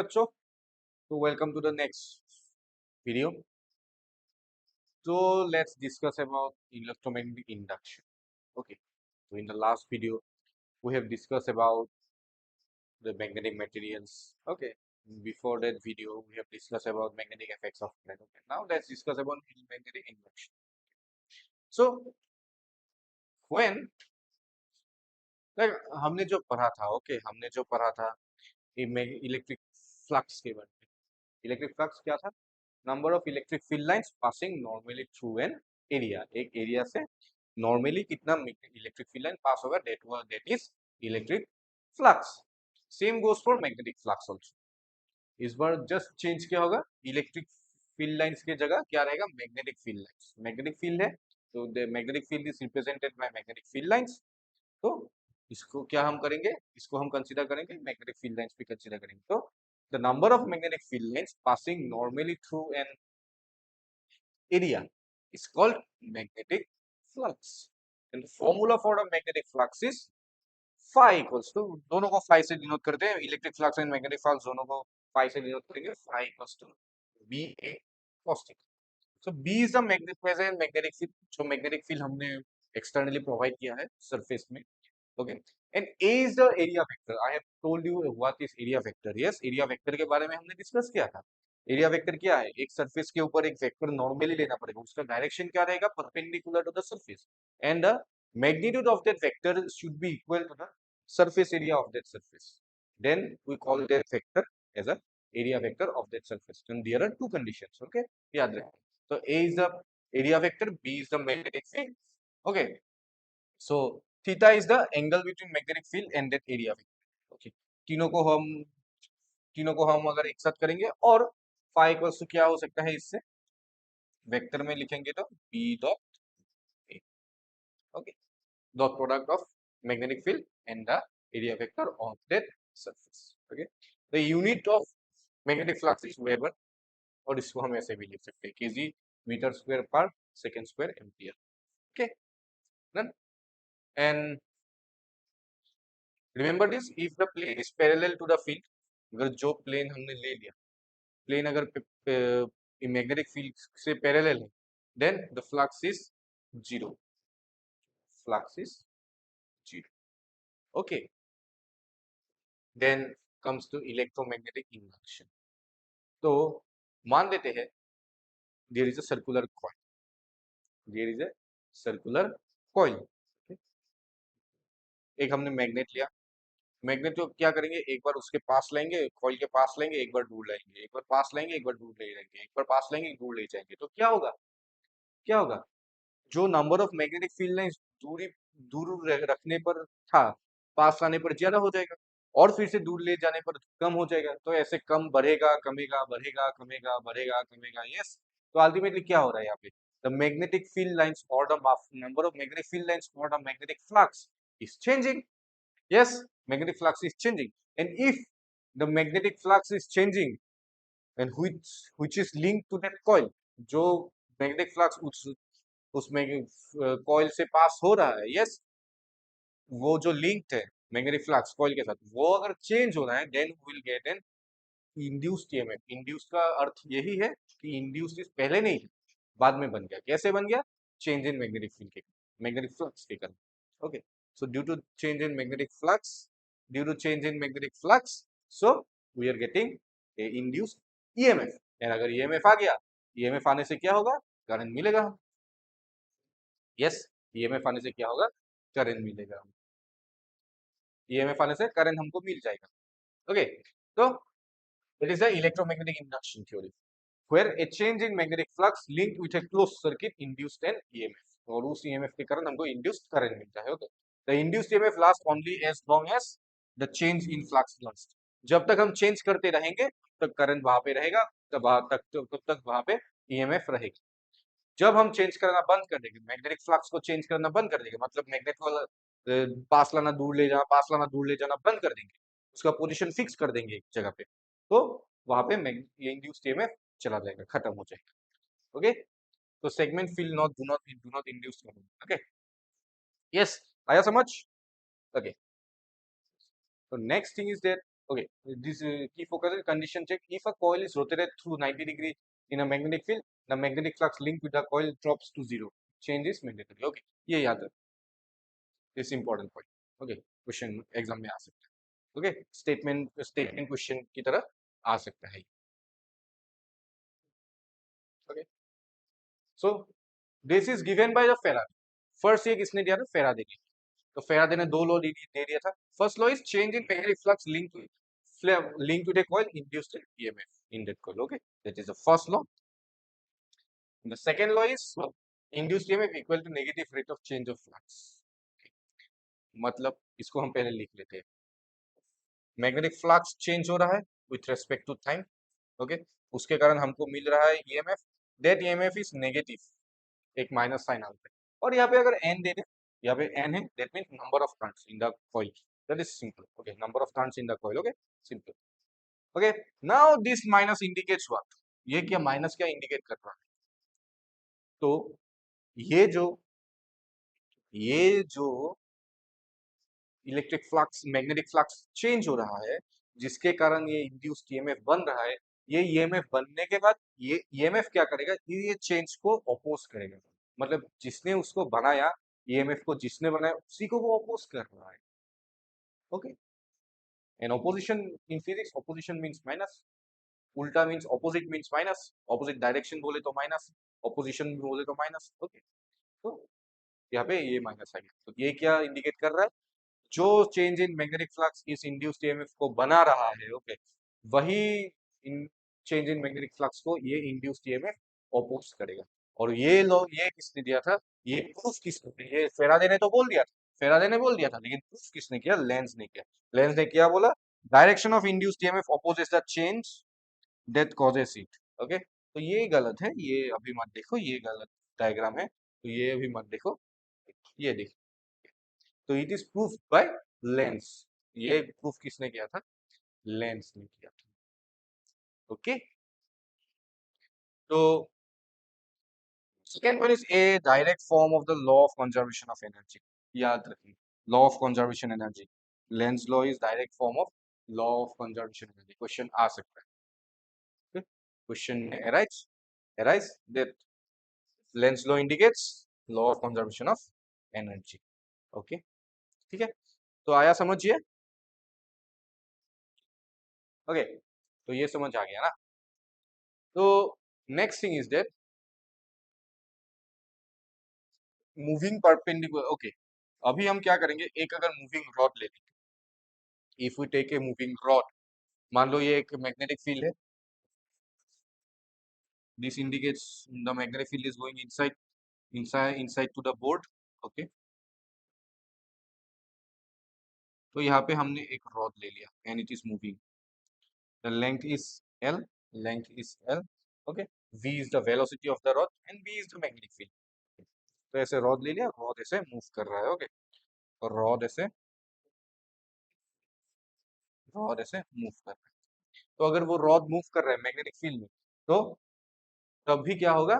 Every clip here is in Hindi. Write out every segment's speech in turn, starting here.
बच्चों, तो welcome to the next video. So let's discuss about electromagnetic induction. Okay, so in the last video we have discussed about the magnetic materials. Okay, before that video we have discussed about magnetic effects of planet. Okay, now let's discuss about magnetic induction. So when like हमने जो पढ़ा था, ओके हमने जो पढ़ा था इलेक्ट्रिक फ्लक्स के बारे में। इलेक्ट्रिक फ्लक्स क्या था? Number of electric field lines passing normally through an area. एक एरिया से नॉर्मली कितना इलेक्ट्रिक फील्ड लाइन पास होगा, that is electric flux. Same goes for magnetic flux also. इस बार जस्ट चेंज क्या होगा, इलेक्ट्रिक फील्ड लाइंस की जगह क्या रहेगा, magnetic field lines. Magnetic field है तो the magnetic field is represented by magnetic field lines. तो इसको क्या हम करेंगे, इसको हम कंसीडर करेंगे मैग्नेटिक फील्ड लाइंस भी कंसीडर करेंगे। तो the number of magnetic field lines passing normally through an area is called magnetic flux. And the formula for the magnetic flux is phi equals to, दोनों को phi से डिनोट करते हैं, electric flux and magnetic flux दोनों को phi से डिनोट करेंगे, phi equals to BA cos theta. So B is the present magnetic field, जो मैग्नेटिक फील्ड हमने एक्सटर्नली प्रोवाइड किया है सरफेस में, okay. And A is the area vector. I have told you what is area vector. Yes, area vector के बारे में हमने डिस्कस किया था। एरिया वेक्टर क्या है, एक सरफेस के ऊपर एक वेक्टर नॉर्मली लेना पड़ेगा, उसका डायरेक्शन क्या रहेगा, perpendicular to the surface, and the magnitude of that vector should be equal to the surface area of that surface. Then we call that vector as a area vector of that surface. And there are two conditions. Okay, याद रखें. So A is the area vector, B is the magnetic field. Okay, so theta is the angle between magnetic field and that area vector. Okay, तीनों को हम अगर एक साथ करेंगे, और फाई इक्वल्स टू क्या हो सकता है, इससे वेक्टर में लिखेंगे तो B dot A, okay, dot product of magnetic field and the area vector of that surface. Okay, the unit of magnetic flux is weber, और इसको हम ऐसे भी लिख सकते हैं kg metre square per second square ampere. Okay, done. And remember this, if the plane is parallel to the field, अगर जो प्लेन हमने ले लिया, प्लेन अगर मैग्नेटिक फील्ड से पैरेलल है, then the flux is zero. Flux is zero. Okay. Then comes to electromagnetic induction. तो मान लेते हैं there is a circular coil. There is a circular coil. Okay. एक हमने मैग्नेट लिया, मैग्नेट को क्या करेंगे, एक बार उसके पास लेंगे, कॉइल के पास लेंगे, एक बार दूर लेंगे, एक बार पास लेंगे, एक बार दूर ले जाएंगे, एक बार पास लेंगे, दूर ले जाएंगे, तो क्या होगा, क्या होगा, जो number of magnetic field lines दूरी दूर रखने पर था, पास लाने पर ज्यादा हो जाएगा, और फिर से दूर ले जाने पर कम हो जाएगा। तो ऐसे कम बढ़ेगा कमेगा, बढ़ेगा कमेगा, बढ़ेगा कमेगा। यस, तो अल्टीमेटली क्या हो रहा है यहाँ पे, द मैग्नेटिक फील्ड लाइंस और the number of magnetic field lines और the magnetic flux is changing. Yes, magnetic flux is changing, and if the magnetic flux is changing and which is linked to that coil, जो मैग्नेटिक फ्लक्स उसमें कॉइल से पास हो रहा है, यस, वो जो लिंक्ड है मैग्नेटिक फ्लक्स कॉइल के साथ, वो अगर चेंज हो रहा है, then we will get an induced EMF. Induced का अर्थ यही है कि इंड्यूस्ड इस पहले नहीं है, बाद में बन गया। कैसे बन गया, चेंज इन मैग्नेटिक फील्ड के, मैग्नेटिक फ्लक्स के कारण। Okay, so due to change in magnetic flux, due to change in magnetic flux, so we are getting a induced EMF. And अगर ईएमएफ आ गया, ईएमएफ आने से क्या होगा, करंट मिलेगा। यस, ईएमएफ आने से क्या होगा, करंट मिलेगा। ईएमएफ आने से करंट हमको मिल जाएगा। ओके, तो it is the electromagnetic induction theory where a change in magnetic flux linked with a closed circuit induced an EMF, और उस EMF के कारण हमको induced current मिलता है। Okay, the induced EMF lasts only as long as the change in flux lasts. जब तक हम चेंज करते रहेंगे तब तक करंट वहां पे रहेगा, तब तक वहां पे EMF रहेगी। जब हम चेंज करना बंद कर देंगे, मैग्नेटिक फ्लक्स को चेंज करना बंद कर देंगे, मतलब मैग्नेट को पास लाना दूर ले जाना, पास लाना दूर ले जाना बंद कर देंगे, उसका पोजीशन फिक्स कर देंगे एक जगह पे, तो वहां पे ये इंड्यूस्ड ईएमएफ चला जाएगा, खत्म हो जाएगा। ओके, तो segment field do not induce करना। ओके, यस, आया समझ। ओके, तो next thing is that Okay, this key focus is condition check. If a coil is rotated through 90 degree in a magnetic field, the magnetic flux linked with the coil drops to zero. Change is mandatory. Okay, ये याद है. This important point. Okay, question exam में आ सकता है. Okay, statement question की तरह आ सकता है. Okay, so this is given by the Faraday. First ये किसने दिया था? Faraday ने. तो Faraday ने दो लॉ दे दिया था. First law is change in magnetic flux linked to the coil induced EMF in that coil. Okay, that is the first law. The second law is induced EMF equal to negative rate of change of flux. मतलब इसको हम पहले लिख लेते हैं. मैग्नेटिक फ्लक्स चेंज हो रहा है with respect to time. Okay, उसके कारण हमको मिल रहा है EMF. That EMF is negative, एक माइनस साइन आता है. और यहाँ पे अगर एन दे दे, यहाँ पे एन है, that means number of turns in the coil. That is simple. Okay, number of turns in the coil. Okay, simple. Okay, now this minus indicates what? ये क्या माइनस क्या इंडिकेट कर रहा है? तो ये जो ये जो electric flux, magnetic flux change हो रहा है, जिसके कारण ये इंड्यूस्ड ईएमएफ बन रहा है. ये ईएमएफ बनने के बाद ये ईएमएफ क्या करेगा? ये चेंज को अपोज करेगा. मतलब जिसने उसको बनाया, ईएमएफ को जिसने बनाया, उसी को वो अपोज कर रहा है. Okay, and opposition in physics, opposition means minus. उल्टा means opposite means minus. Opposite direction बोले तो माइनस, ऑपोजिशन बोले तो माइनस. ओके, तो यहाँ पे ये माइनस आ गया. तो ये क्या इंडिकेट कर रहा है? जो चेंज इन मैग्नेटिक फ्लक्स इस इंड्यूस्ड ईएमएफ को बना रहा है, ओके, वही इन चेंज इन मैग्नेटिक फ्लक्स को ये इंड्यूस्ड ईएमएफ ऑपोज करेगा. और ये लोग, ये किसने दिया था? ये प्रूफ किसने? ये फेराडे ने तो बोल दिया था, फेराडे ने बोल दिया था, लेकिन प्रूफ किसने किया? लेंज ने किया. लेंज ने क्या बोला? Direction of induced EMF opposes the change that causes it. Okay, तो ये गलत है, ये अभी मत देखो, ये गलत डायग्राम है, तो ये अभी मत देखो, ये देखो. तो it is proof by Lenz. ये प्रूफ किसने किया था? लेंस ने किया था. ओके, तो second one is a direct form of the law of conservation of energy. याद रखिए, law of conservation energy, Lenz law is direct form of law of conservation energy. Question आ सकता है. Question arise that Lenz law indicates law of conservation of energy. Okay, ठीक है, तो आया समझिए. ओके, तो ये समझ आ गया ना. तो next thing is that moving perpendicular. Okay, अभी हम क्या करेंगे? एक अगर मूविंग रॉड ले लें, if we take a moving rod, मान लो ये एक मैग्नेटिक फील्ड है. This indicates the magnetic field is going inside to the board. Okay, तो यहाँ पे हमने एक रॉड ले लिया and it is moving. The length is L, length is L. Okay, v is the velocity of the rod and v is the magnetic field. तो ऐसे रॉड ले लिया, रॉड ऐसे मूव कर रहा है. ओके, और रॉड ऐसे मूव कर रहा है. तो अगर वो रॉड मूव कर रहा है मैग्नेटिक फील्ड में, तो तब भी क्या होगा?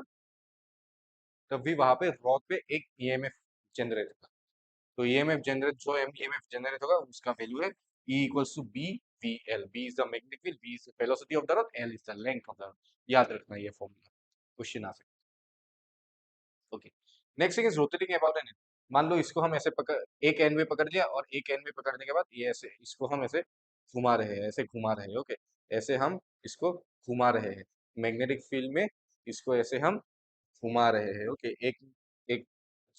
तब भी वहां पे रॉड पे एक ईएमएफ जनरेट होगा. तो ईएमएफ जनरेट, जो ईएमएफ जनरेट होगा उसका वैल्यू है E equals to B V L. B is the magnetic field, B is the velocity of the rod, L is the length of the rod. याद रखना ये फॉर्मूला, क्वेश्चन आ सकता है. Okay, next thing is rotating about an. मान लो इसको हम ऐसे पकड़, एक एंड में पकड़ लिया, और एक एंड में पकड़ने के बाद ये ऐसे, इसको हम ऐसे घुमा रहे हैं, ऐसे घुमा रहे हैं. ओके, ऐसे हम इसको घुमा रहे हैं मैग्नेटिक फील्ड में, इसको ऐसे हम घुमा रहे हैं. ओके, एक एक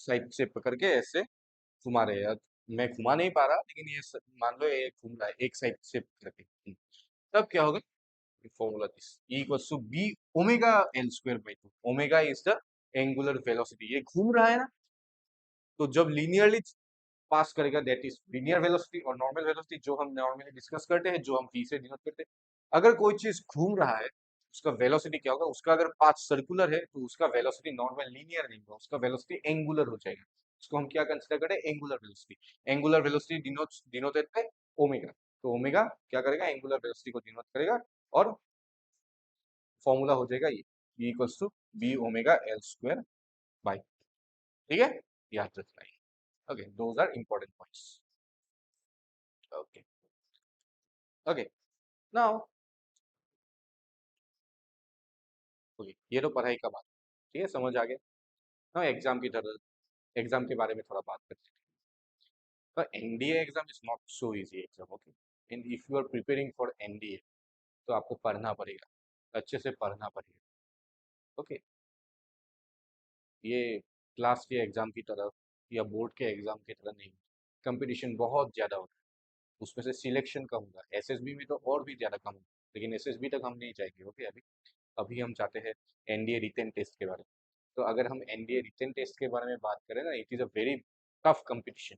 साइड से पकड़ के ऐसे घुमा रहे हैं. मैं घुमा नहीं पा रहा, लेकिन ये मान लो ये घूम रहा है एक साइड से पकड़ के. तब क्या होगा? Formula this E equals to B omega L square by two. Omega is the angular velocity. ये घूम रहा है ना, तो जब लीनियरली पास करेगा, दैट इज लीनियर वेलोसिटी. और नॉर्मल वेलोसिटी जो हम नॉर्मली डिस्कस करते हैं, जो हम v से डिनोट करते हैं. अगर कोई चीज घूम रहा है, उसका वेलोसिटी क्या होगा? उसका अगर पाथ सर्कुलर है, तो उसका वेलोसिटी नॉर्मल लीनियर नहीं होगा, उसका वेलोसिटी एंगुलर हो जाएगा. उसको हम क्या कंसीडर करें? Angular velocity. Angular velocity denoted by omega. तो ओमेगा क्या करेगा? एंगुलर वेलोसिटी को डिनोट करेगा, और फॉर्मूला हो जाएगा ये E equals to B omega L square by. ठीक है, याद रखना है. Okay, those are important points. Okay, okay now okay, ये तो पढ़ाई का बात, ठीक है, समझ आ गया। नाउ एग्जाम के बारे में थोड़ा बात करते हैं। तो NDA exam is not so easy exam, okay. And if you are preparing for NDA तो आपको पढ़ना पड़ेगा, अच्छे से पढ़ना पड़ेगा, ओके। ये क्लास के एग्जाम की तरह या बोर्ड के एग्जाम की तरह नहीं, कंपटीशन बहुत ज़्यादा होता है, उसमें से सिलेक्शन कम होगा। एसएसबी में तो और भी ज़्यादा कम होगा, लेकिन एसएसबी तक हम नहीं जाएंगे, ओके। अभी अभी हम चाहते हैं एनडीए रिटेन टेस्ट के बारे में। तो अगर हम एनडीए रिटेन टेस्ट के बारे में बात करें ना, it is a very tough competition,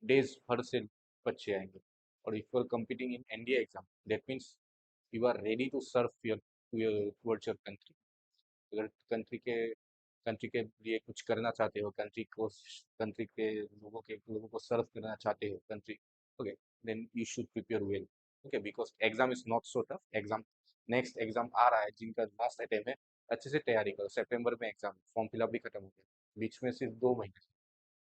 डेज भर से बच्चे आएंगे। और if you are competing in NDA exam, that means you are ready to serve your towards your country. अगर कंट्री के लिए कुछ करना चाहते हो, कंट्री के लोगों को सर्व करना चाहते हो country, okay, then you should prepare well, okay, because exam is not so tough. Exam, next exam आ रहा है जिनका लास्ट अटेम्प्ट है, अच्छे से तैयारी करो। सितंबर में एग्जाम, फॉर्म फिलअप भी खत्म हो गया, बीच में सिर्फ 2 महीने,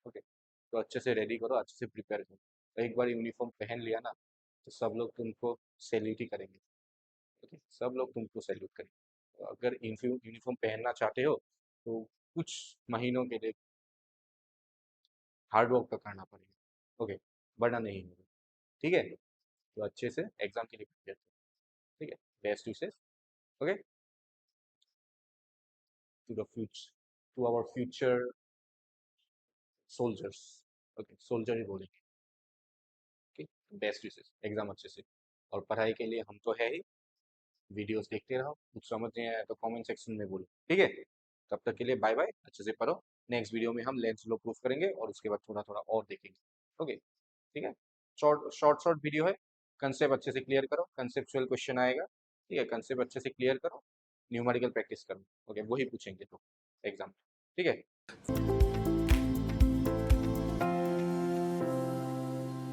ओके। तो अच्छे से रेडी करो, अच्छे से प्रिपेयर करो। एक बार यूनिफॉर्म पहन लिया ना, तो सब लोग तुमको सैल्यूट ही करेंगे, ओके, सब लोग तुमको सैल्यूट करेंगे। तो अगर यूनिफॉर्म पहनना चाहते हो तो कुछ महीनों के लिए हार्ड वर्क तो करना पड़ेगा, ओके, वरना नहीं होगा, ठीक है। तो अच्छे से एग्जाम के लिए प्रिपेयर करो, ठीक है। Best wishes, okay, to the future, to our future soldiers, okay, soldier ही बोलेंगे, ओके। बेस्ट विशेस, एग्जाम अच्छे से, और पढ़ाई के लिए हम तो है ही। वीडियोस देखते रहो, कुछ समझ नहीं आया तो कमेंट सेक्शन में बोलो, ठीक है। तब तक के लिए बाय बाय, अच्छे से पढ़ो। नेक्स्ट वीडियो में हम लेंस लो प्रूफ करेंगे और उसके बाद थोड़ा थोड़ा और देखेंगे, ओके, ठीक है। शॉर्ट वीडियो है, कंसेप्ट अच्छे से क्लियर करो, कंसेप्चुअल क्वेश्चन आएगा, ठीक है, कंसेप्ट अच्छे से क्लियर करो, न्यूमेरिकल प्रैक्टिस करो, ओके, वही पूछेंगे तो एग्जाम, ठीक है।